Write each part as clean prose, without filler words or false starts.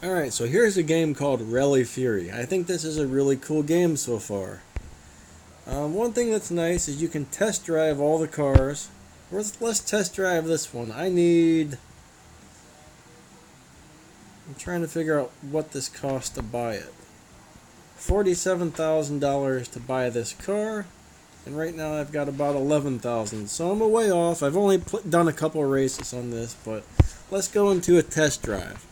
Alright, so here's a game called Rally Fury. I think this is a really cool game so far. One thing that's nice is you can test drive all the cars. Let's test drive this one. I'm trying to figure out what this costs to buy it. $47,000 to buy this car, and right now I've got about 11,000. So I'm a way off. I've only done a couple of races on this, but let's go into a test drive.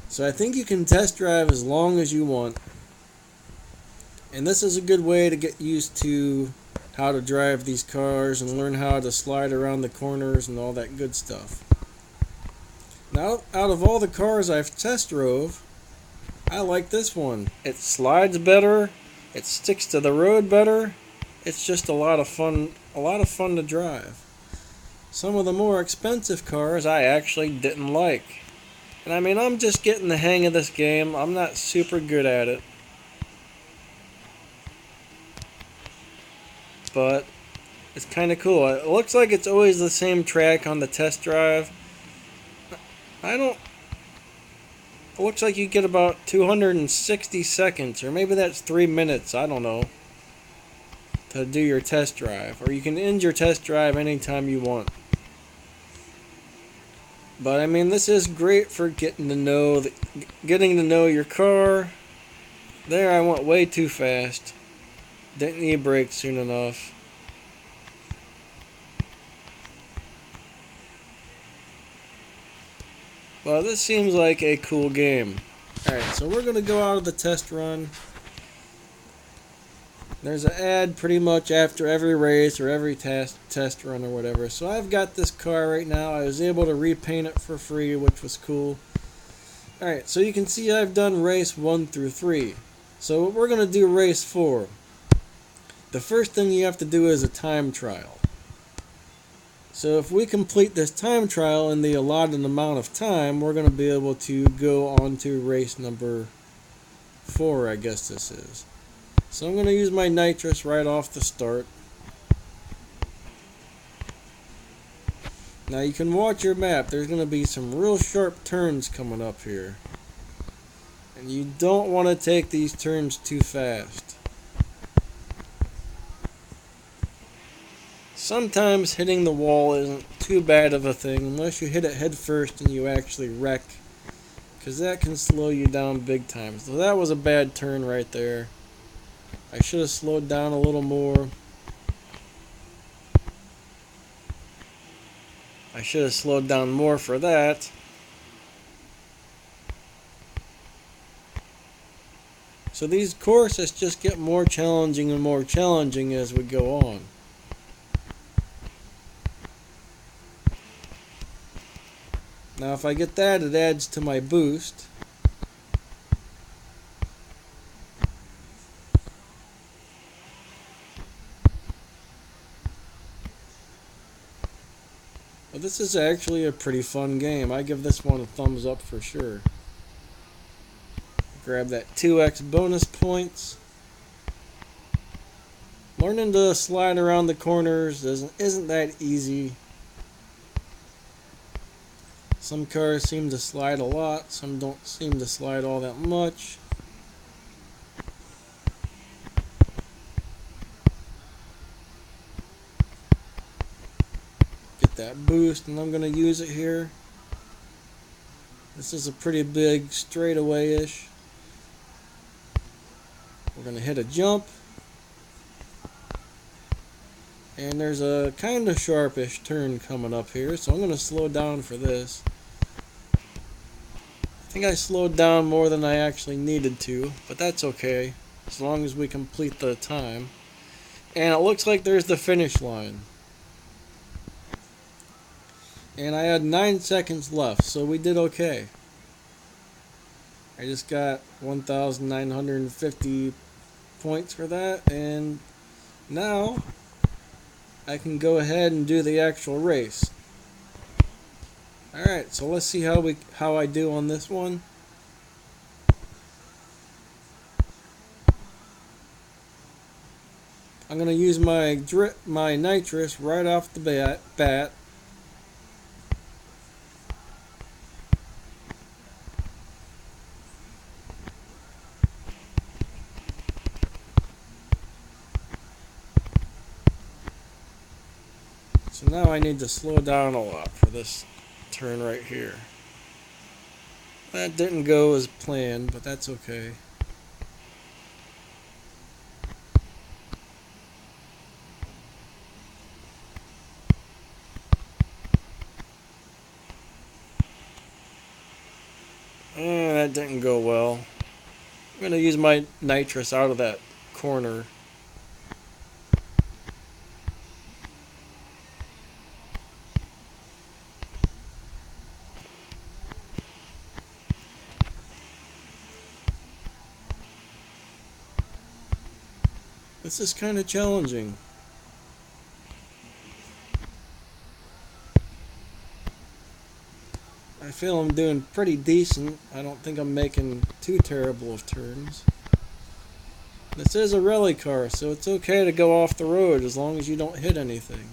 So I think you can test drive as long as you want. And this is a good way to get used to how to drive these cars and learn how to slide around the corners and all that good stuff. Now, out of all the cars I've test drove, I like this one. It slides better, it sticks to the road better. It's just a lot of fun to drive. Some of the more expensive cars I actually didn't like. And I mean, I'm just getting the hang of this game. I'm not super good at it. But it's kind of cool. It looks like it's always the same track on the test drive. It looks like you get about 260 seconds, or maybe that's 3 minutes, I don't know, to do your test drive. Or you can end your test drive anytime you want. But I mean, this is great for getting to know your car. There, I went way too fast. Didn't need brakes soon enough. Well, this seems like a cool game. Alright, so we're going to go out of the test run. There's an ad pretty much after every race or every test run or whatever. So I've got this car right now. I was able to repaint it for free, which was cool. Alright, so you can see I've done race 1 through 3. So we're going to do race 4. The first thing you have to do is a time trial. So if we complete this time trial in the allotted amount of time, we're going to be able to go on to race number 4, I guess this is. So I'm going to use my nitrous right off the start. Now you can watch your map. There's going to be some real sharp turns coming up here. And you don't want to take these turns too fast. Sometimes hitting the wall isn't too bad of a thing unless you hit it head first and you actually wreck, because that can slow you down big time. So that was a bad turn right there. I should have slowed down a little more. I should have slowed down more for that. So these courses just get more challenging and more challenging as we go on. Now if I get that, it adds to my boost. But this is actually a pretty fun game. I give this one a thumbs up for sure. Grab that 2x bonus points. Learning to slide around the corners isn't that easy. Some cars seem to slide a lot, some don't seem to slide all that much. Get that boost, and I'm going to use it here. This is a pretty big straightaway-ish. We're going to hit a jump. And there's a kind of sharpish turn coming up here, so I'm going to slow down for this. I think I slowed down more than I actually needed to, but that's okay, as long as we complete the time. And it looks like there's the finish line. And I had 9 seconds left, so we did okay. I just got 1,950 points for that, and now I can go ahead and do the actual race. Alright, so let's see how I do on this one. I'm going to use my nitrous right off the bat. So now I need to slow down a lot for this turn right here. That didn't go as planned, but that's okay. That didn't go well. I'm going to use my nitrous out of that corner. This is kind of challenging. I feel I'm doing pretty decent. I don't think I'm making too terrible of turns. This is a rally car, so it's okay to go off the road as long as you don't hit anything.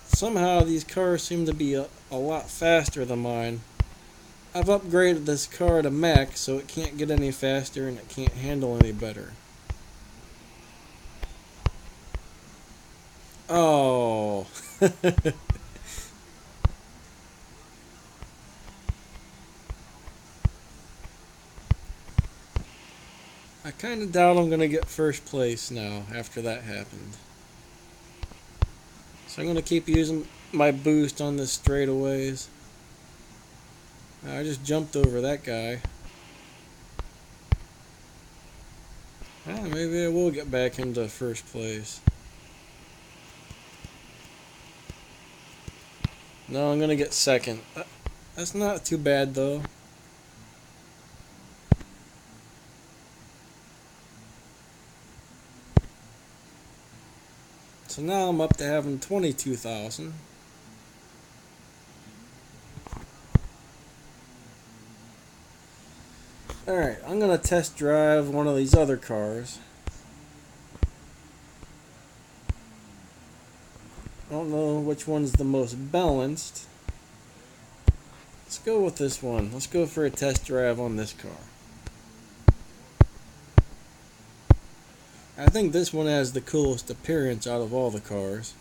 Somehow these cars seem to be a lot faster than mine. I've upgraded this car to max so it can't get any faster and it can't handle any better. Oh. I kind of doubt I'm going to get first place now after that happened. So I'm going to keep using my boost on the straightaways. I just jumped over that guy. Maybe I will get back into first place. No, I'm going to get second. That's not too bad though. So now I'm up to having 22,000. Alright, I'm going to test drive one of these other cars. I don't know which one's the most balanced. Let's go with this one. Let's go for a test drive on this car. I think this one has the coolest appearance out of all the cars.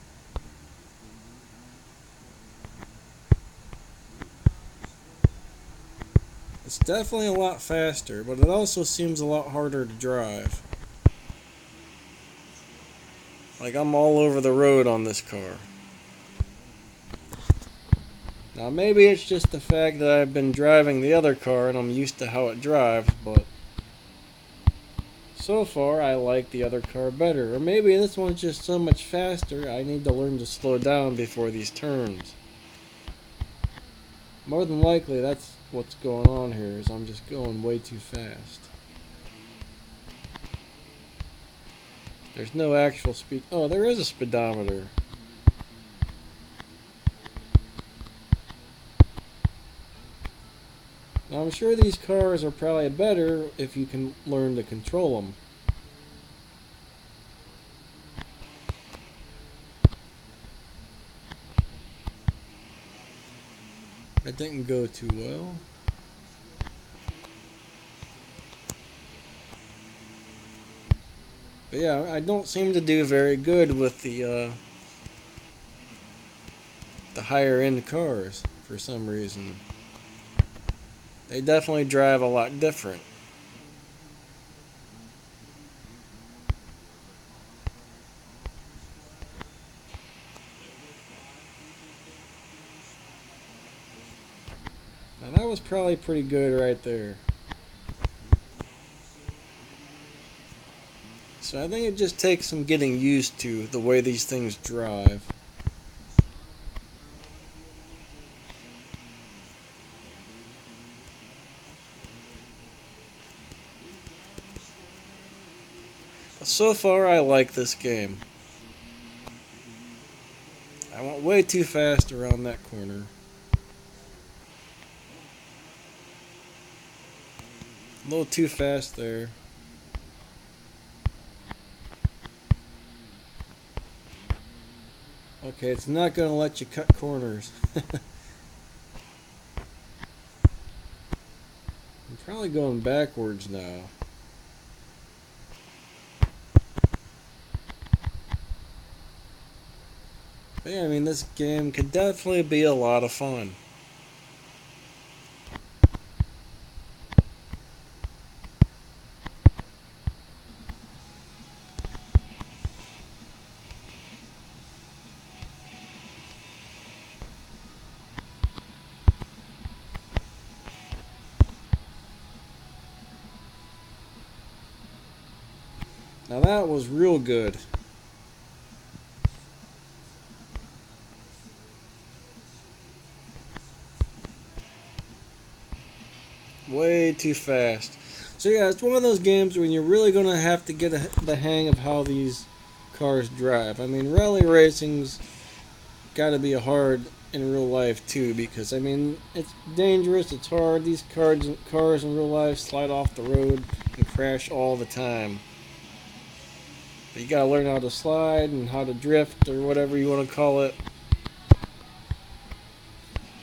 It's definitely a lot faster, but it also seems a lot harder to drive. Like I'm all over the road on this car. Now maybe it's just the fact that I've been driving the other car and I'm used to how it drives, but so far I like the other car better. Or maybe this one's just so much faster I need to learn to slow down before these turns. More than likely that's what's going on here, is I'm just going way too fast. There's no actual speed. Oh, there is a speedometer. Now I'm sure these cars are probably better if you can learn to control them. That didn't go too well. But yeah, I don't seem to do very good with the higher end cars for some reason. They definitely drive a lot different. Now that was probably pretty good right there. So I think it just takes some getting used to the way these things drive. But so far I like this game. I went way too fast around that corner. A little too fast there. Okay, it's not going to let you cut corners. I'm probably going backwards now. But yeah, I mean, this game could definitely be a lot of fun. Now that was real good. Way too fast. So yeah, it's one of those games when you're really going to have to get the hang of how these cars drive. I mean, rally racing's got to be hard in real life too, because I mean, it's dangerous, it's hard. These cars in real life slide off the road and crash all the time. But you got to learn how to slide and how to drift or whatever you want to call it.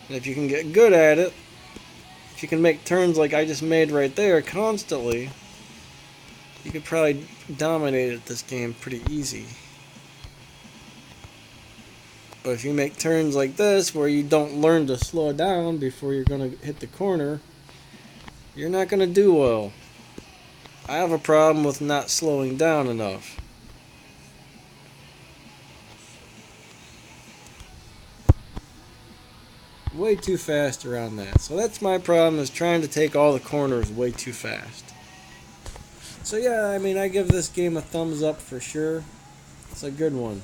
And if you can get good at it, if you can make turns like I just made right there constantly, you could probably dominate at this game pretty easy. But if you make turns like this, where you don't learn to slow down before you're going to hit the corner, you're not going to do well. I have a problem with not slowing down enough. Way too fast around that. So that's my problem, is trying to take all the corners way too fast. So yeah, I mean, I give this game a thumbs up for sure. It's a good one.